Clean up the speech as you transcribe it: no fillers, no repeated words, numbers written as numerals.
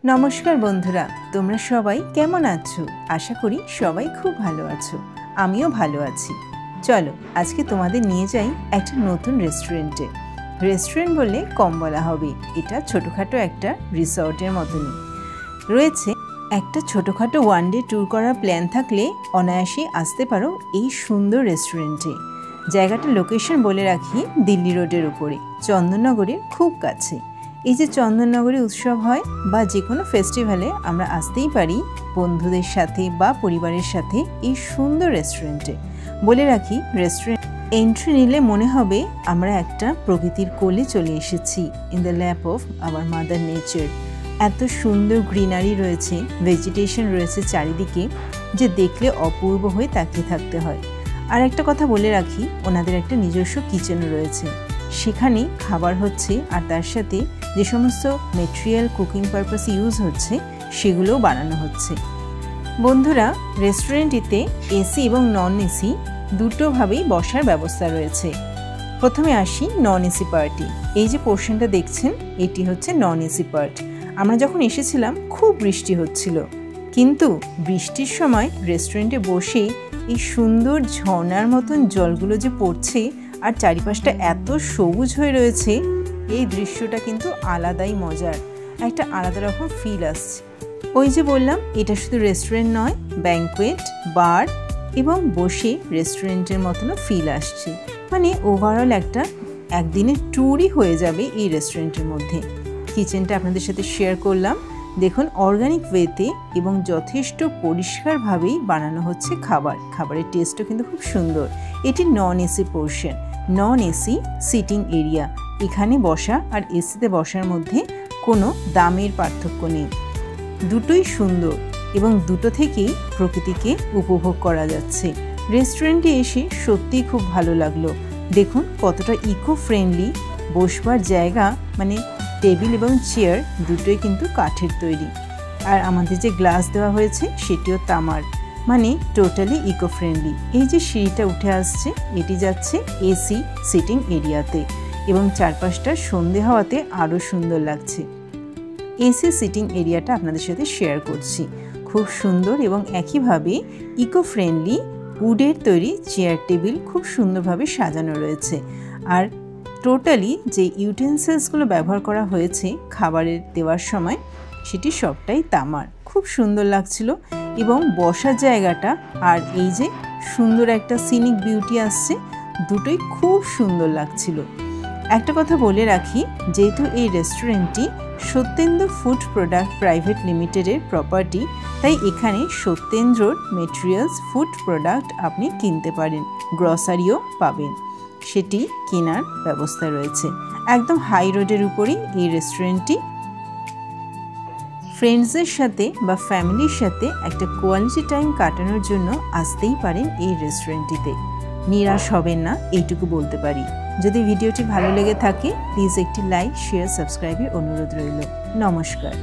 नमस्कार बंधुरा तोमरा सबाई केमन आछो। आशा करी सबाई खूब भालो आछो। आमिओ भालो आछि। चलो आज के तोमादेर निये जाई एकटा नतून रेस्टुरेंटे। रेस्टुरेंट बोलले कम बला होबे, एटा छोटोखाटो एकटा रिसर्टेर मतोनी रयेछे। एकटा छोटोखाटो वन डे टूर करार प्लान थाकले अनायासेई आसते पारो एई सुंदर रेस्टुरेंटे। जायगाटार लोकेशन बोले राखी दिल्ली रोडेर उपरे चंदननगरेर खूब काछे। এই যে চন্দননগরে উৎসব হয় বা যে কোনো ফেস্টিভ্যালে আমরা আসতেই পারি বন্ধুদের সাথে বা পরিবারের সাথে এই সুন্দর রেস্টুরেন্টে। বলে রাখি রেস্টুরেন্ট এন্ট্রি নিলে মনে হবে আমরা একটা প্রকৃতির কোলে চলে এসেছি, in the lap of our mother nature. এত সুন্দর গ্রিনারি রয়েছে, ভেজিটেশন রয়েছে চারিদিকে, যে দেখলে অপূর্ব হয়ে তাকিয়ে থাকতে হয়। আর একটা কথা বলে রাখি, ওনাদের একটা নিজস্ব কিচেন রয়েছে, সেখানে খাবার হচ্ছে আর তার সাথে যে সমস্ত মেটেরিয়াল কুকিং পারপাস ইউজ হচ্ছে সেগুলোও বানানো হচ্ছে। বন্ধুরা রেস্টুরেন্টটিতে এসি এবং নন এসি দুটোভাবেই বসার ব্যবস্থা রয়েছে। প্রথমে আসি নন এসি পার্টি। এই যে পোর্শনটা দেখছেন এটি হচ্ছে নন এসি পার্ট। আমরা যখন এসেছিলাম খুব বৃষ্টি হচ্ছিল, কিন্তু বৃষ্টির সময় রেস্টুরেন্টে বসে এই সুন্দর ঝর্ণার মতন জলগুলো যে পড়ছে আর চারিপাশটা এত সবুজ হয়ে রয়েছে, এই দৃশ্যটা কিন্তু আলাদাই মজার, একটা আলাদা রকম ফিল আসছে। ওই যে বললাম এটা শুধু রেস্টুরেন্ট নয়, ব্যাঙ্কোয়েট, বার এবং বসে রেস্টুরেন্টের মতনও ফিল আসছে। মানে ওভারঅল একটা একদিনের ট্যুরই হয়ে যাবে এই রেস্টুরেন্টের মধ্যে। কিচেনটা আপনাদের সাথে শেয়ার করলাম। দেখুন অর্গানিক ওয়েতে এবং যথেষ্ট পরিষ্কারভাবেই বানানো হচ্ছে খাবার। খাবারের টেস্টও কিন্তু খুব সুন্দর। এটি non AC portion, non AC sitting area. এখানে বসা আর এসিতে বসার মধ্যে কোনো দামের পার্থক্য নেই, দুটোই সুন্দর এবং দুটো থেকেই প্রকৃতিকে উপভোগ করা যাচ্ছে। রেস্টুরেন্টে এসে সত্যিই খুব ভালো লাগলো। দেখুন কতটা ইকো ফ্রেন্ডলি বসবার জায়গা, মানে টেবিল এবং চেয়ার দুটোই কিন্তু কাঠের তৈরি। আর আমাদের যে গ্লাস দেওয়া হয়েছে সেটিও তামার, মানে টোটালি ইকো ফ্রেন্ডলি। এই যে সিঁড়িটা উঠে আসছে এটি যাচ্ছে এসি সিটিং এরিয়াতে এবং চারপাশটা সন্ধে হওয়াতে আরও সুন্দর লাগছে। এসি সিটিং এরিয়াটা আপনাদের সাথে শেয়ার করছি, খুব সুন্দর এবং একইভাবে ইকো ফ্রেন্ডলি উডের তৈরি চেয়ার টেবিল খুব সুন্দরভাবে সাজানো রয়েছে। আর টোটালি যে ইউটেন্সিলসগুলো ব্যবহার করা হয়েছে খাবারের দেওয়ার সময় সেটি সবটাই তামার, খুব সুন্দর লাগছিল। এবং বসার জায়গাটা আর এই যে সুন্দর একটা সিনিক বিউটি আসছে, দুটোই খুব সুন্দর লাগছিল। একটা কথা বলে রাখি, যেহেতু এই রেস্টুরেন্টটি সত্যেন্দ্র ফুড প্রোডাক্ট প্রাইভেট লিমিটেডের প্রপার্টি, তাই এখানে সত্যেন্দ্রর মেটেরিয়ালস ফুড প্রোডাক্ট আপনি কিনতে পারেন, গ্রসারিও পাবেন, সেটি কেনার ব্যবস্থা রয়েছে। একদম হাই রোডের উপরেই এই রেস্টুরেন্টটি। ফ্রেন্ডসদের সাথে বা ফ্যামিলির সাথে একটা কোয়ালিটি টাইম কাটানোর জন্য আসতেই পারেন এই রেস্টুরেন্টটিতে। নিরাশ হবেন না এইটুকু বলতে পারি। যদি ভিডিওটি ভালো লেগে থাকে প্লিজ একটি লাইক, শেয়ার, সাবস্ক্রাইবের অনুরোধ রইল। নমস্কার।